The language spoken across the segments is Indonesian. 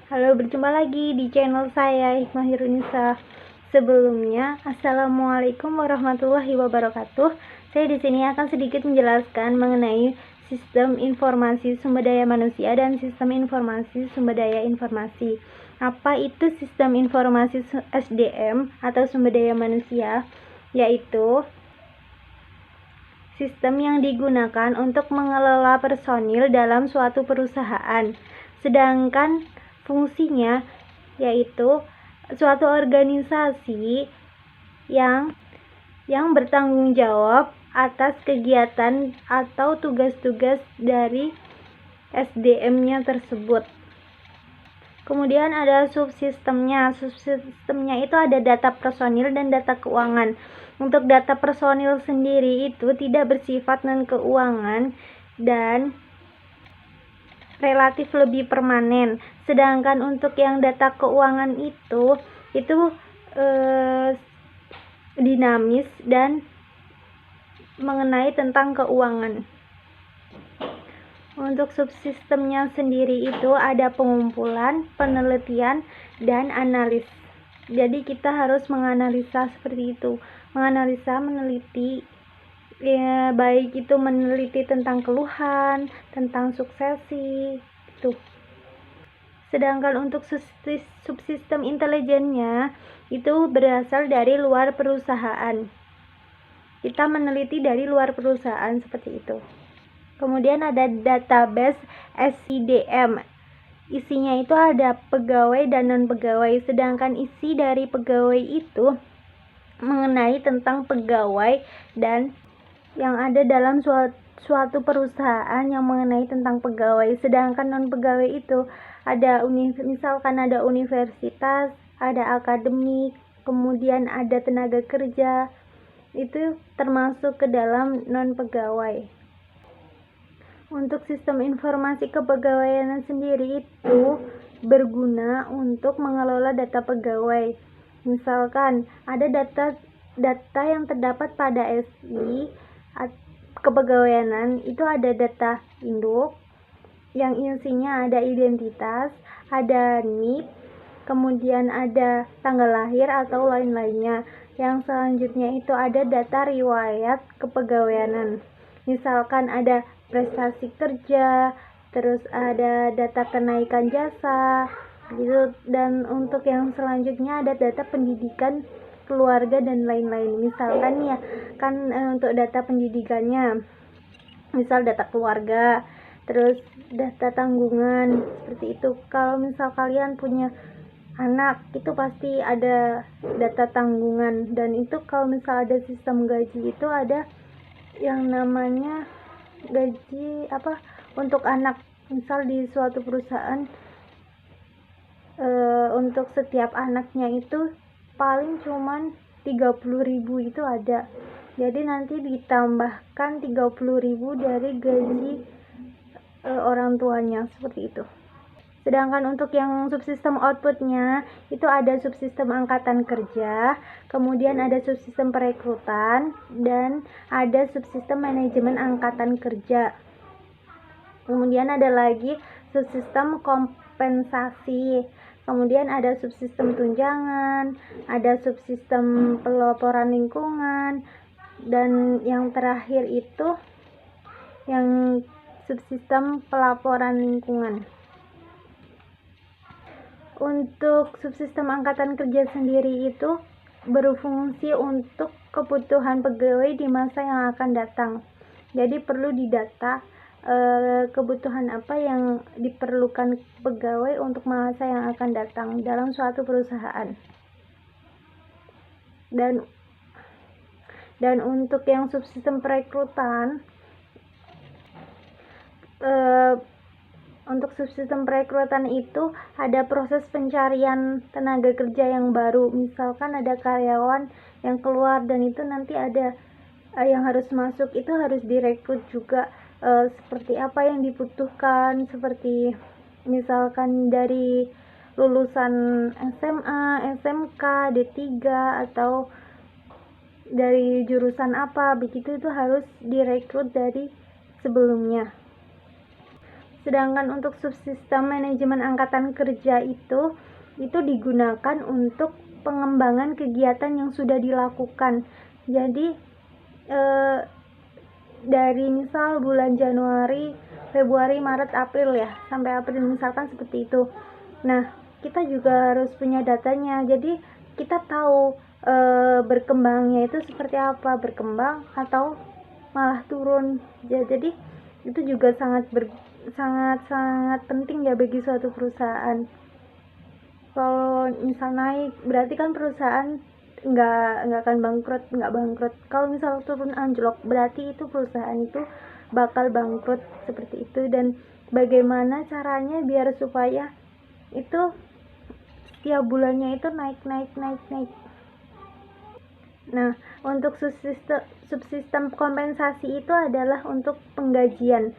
Halo, berjumpa lagi di channel saya Hikmah Hirunisa. Sebelumnya, Assalamualaikum warahmatullahi wabarakatuh. Saya di sini akan sedikit menjelaskan mengenai sistem informasi sumber daya manusia dan sistem informasi sumber daya informasi. Apa itu sistem informasi SDM atau sumber daya manusia? Yaitu sistem yang digunakan untuk mengelola personil dalam suatu perusahaan. Sedangkan fungsinya yaitu suatu organisasi yang bertanggung jawab atas kegiatan atau tugas-tugas dari SDM-nya tersebut. Kemudian ada subsistemnya. Subsistemnya itu ada data personil dan data keuangan. Untuk data personil sendiri itu tidak bersifat non-keuangan dan relatif lebih permanen. Sedangkan untuk yang data keuangan itu dinamis dan mengenai tentang keuangan. Untuk subsistemnya sendiri itu ada pengumpulan, penelitian, dan analis. Jadi kita harus menganalisa seperti itu. Meneliti, ya, baik itu meneliti tentang keluhan, tentang suksesi, itu. Sedangkan untuk subsistem intelijennya itu berasal dari luar perusahaan. Kita meneliti dari luar perusahaan seperti itu. Kemudian ada database SIDM. Isinya itu ada pegawai dan non-pegawai. Sedangkan isi dari pegawai itu mengenai tentang pegawai dan yang ada dalam suatu perusahaan yang mengenai tentang pegawai. Sedangkan non-pegawai itu ada misalkan ada universitas, ada akademik, kemudian ada tenaga kerja. Itu termasuk ke dalam non-pegawai. Untuk sistem informasi kepegawaian sendiri itu berguna untuk mengelola data pegawai. Misalkan ada data yang terdapat pada SI kepegawaianan, itu ada data induk yang isinya ada identitas, ada NIK, kemudian ada tanggal lahir atau lain-lainnya. Yang selanjutnya itu ada data riwayat kepegawaianan. Misalkan ada prestasi kerja, terus ada data kenaikan jasa gitu. Dan untuk yang selanjutnya ada data pendidikan keluarga dan lain-lain. Misalkan ya kan untuk data pendidikannya misal data keluarga, terus data tanggungan seperti itu. Kalau misal kalian punya anak, itu pasti ada data tanggungan. Dan itu kalau misal ada sistem gaji, itu ada yang namanya gaji untuk anak. Misal di suatu perusahaan untuk setiap anaknya itu paling cuman 30.000 itu ada. Jadi nanti ditambahkan 30.000 dari gaji orang tuanya, seperti itu. Sedangkan untuk yang subsistem outputnya itu ada subsistem angkatan kerja, kemudian ada subsistem perekrutan, dan ada subsistem manajemen angkatan kerja. Kemudian ada lagi subsistem kompensasi, kemudian ada subsistem tunjangan, ada subsistem pelaporan lingkungan, dan yang terakhir itu yang subsistem pelaporan lingkungan. Untuk subsistem angkatan kerja sendiri itu berfungsi untuk kebutuhan pegawai di masa yang akan datang. Jadi perlu didata kebutuhan apa yang diperlukan pegawai untuk masa yang akan datang dalam suatu perusahaan. Dan untuk yang subsistem perekrutan, untuk subsistem perekrutan itu ada proses pencarian tenaga kerja yang baru. Misalkan ada karyawan yang keluar dan itu nanti ada yang harus masuk, itu harus direkrut juga. Seperti apa yang dibutuhkan, seperti misalkan dari lulusan SMA, SMK, D3 atau dari jurusan apa begitu, itu harus direkrut dari sebelumnya. Sedangkan untuk subsistem manajemen angkatan kerja itu digunakan untuk pengembangan kegiatan yang sudah dilakukan. Jadi dari misal bulan Januari, Februari, Maret, April ya, sampai April misalkan seperti itu. Nah, kita juga harus punya datanya. Jadi kita tahu berkembangnya itu seperti apa, berkembang atau malah turun. Jadi itu juga sangat penting ya bagi suatu perusahaan. Kalau misal naik, berarti kan perusahaan nggak akan bangkrut. Kalau misal turun anjlok, berarti itu perusahaan itu bakal bangkrut seperti itu. Dan bagaimana caranya biar supaya itu setiap bulannya itu naik. Nah, untuk subsistem kompensasi itu adalah untuk penggajian.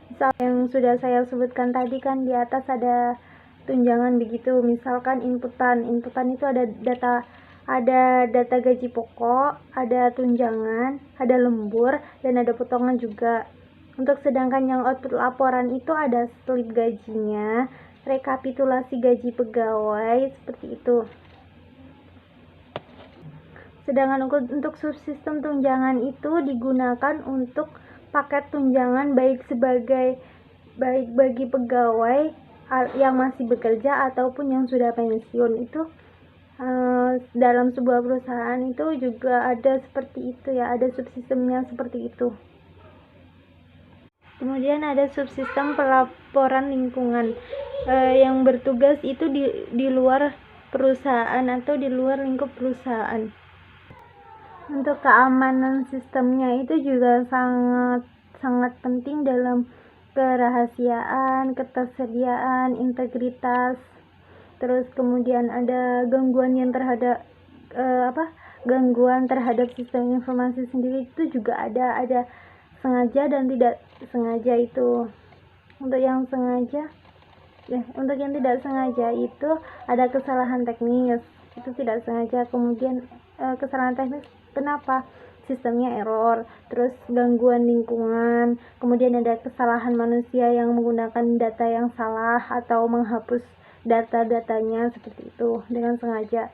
Misal yang sudah saya sebutkan tadi kan di atas ada tunjangan begitu. Misalkan inputan itu ada data gaji pokok, ada tunjangan, ada lembur, dan ada potongan juga. Untuk sedangkan yang output laporan itu ada slip gajinya, rekapitulasi gaji pegawai, seperti itu. Sedangkan untuk subsistem tunjangan itu digunakan untuk paket tunjangan baik bagi pegawai yang masih bekerja ataupun yang sudah pensiun. Itu dalam sebuah perusahaan itu juga ada seperti itu ya, ada subsistemnya seperti itu. Kemudian ada subsistem pelaporan lingkungan yang bertugas itu di luar perusahaan atau di luar lingkup perusahaan. Untuk keamanan sistemnya itu juga sangat penting dalam kerahasiaan, ketersediaan, integritas. Terus kemudian ada gangguan terhadap sistem informasi sendiri itu juga ada sengaja dan tidak sengaja itu. Untuk yang tidak sengaja itu ada kesalahan teknis, itu tidak sengaja. Kemudian kesalahan teknis kenapa? Sistemnya error, terus gangguan lingkungan, kemudian ada kesalahan manusia yang menggunakan data yang salah atau menghapus data-datanya seperti itu dengan sengaja.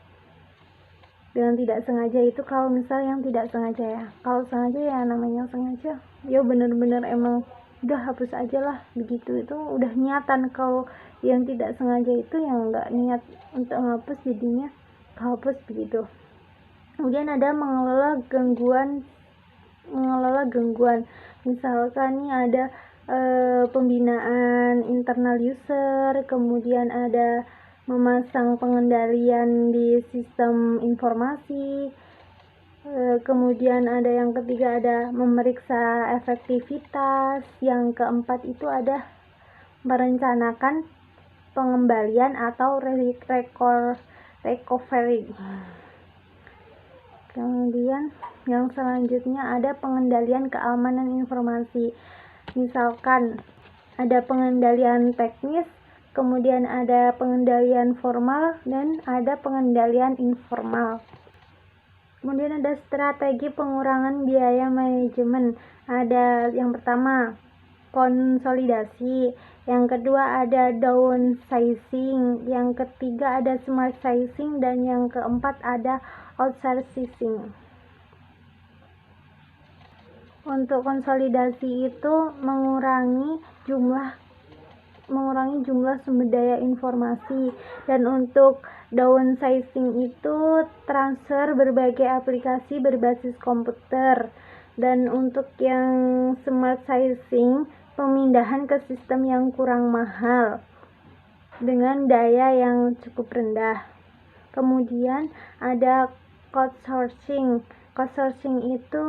Dengan tidak sengaja itu kalau misal yang tidak sengaja ya. Kalau sengaja ya namanya sengaja. Ya benar-benar emang udah hapus aja lah begitu, itu udah niatan. Kalau yang tidak sengaja itu yang nggak niat untuk menghapus jadinya kehapus begitu. Kemudian ada mengelola gangguan. Misalkan nih ada pembinaan internal user, kemudian ada memasang pengendalian di sistem informasi, kemudian ada yang ketiga ada memeriksa efektivitas, yang keempat itu ada merencanakan pengembalian atau recovery. Kemudian yang selanjutnya ada pengendalian keamanan informasi. Misalkan ada pengendalian teknis, kemudian ada pengendalian formal, dan ada pengendalian informal. Kemudian ada strategi pengurangan biaya manajemen. Ada yang pertama konsolidasi, yang kedua ada downsizing, yang ketiga ada smart sizing, dan yang keempat ada outsourcing. Untuk konsolidasi itu mengurangi jumlah sumber daya informasi, dan untuk downsizing itu transfer berbagai aplikasi berbasis komputer, dan untuk yang smart sizing pemindahan ke sistem yang kurang mahal dengan daya yang cukup rendah. Kemudian ada outsourcing. Outsourcing itu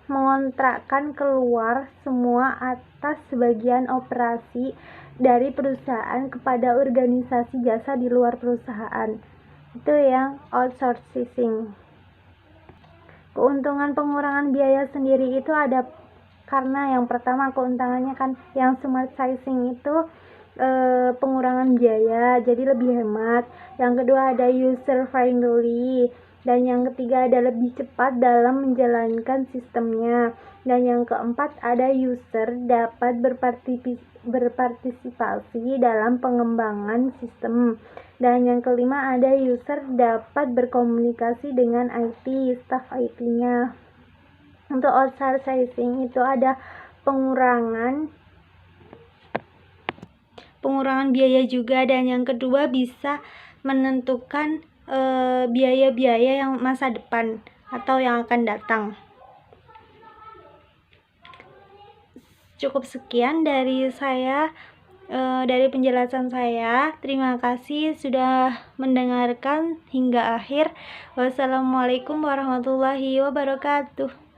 mengontrakkan keluar semua atas sebagian operasi dari perusahaan kepada organisasi jasa di luar perusahaan. Itu yang outsourcing. Keuntungan pengurangan biaya sendiri itu ada karena yang pertama keuntungannya kan yang smart sizing itu pengurangan biaya, jadi lebih hemat. Yang kedua ada user friendly, Dan yang ketiga ada lebih cepat dalam menjalankan sistemnya. Dan yang keempat ada user dapat berpartisipasi dalam pengembangan sistem. Dan yang kelima ada user dapat berkomunikasi dengan IT, staff IT-nya. Untuk outsourcing itu ada pengurangan biaya juga, dan yang kedua bisa menentukan biaya-biaya yang masa depan atau yang akan datang. Cukup sekian dari saya, dari penjelasan saya. Terima kasih sudah mendengarkan hingga akhir. Wassalamualaikum warahmatullahi wabarakatuh.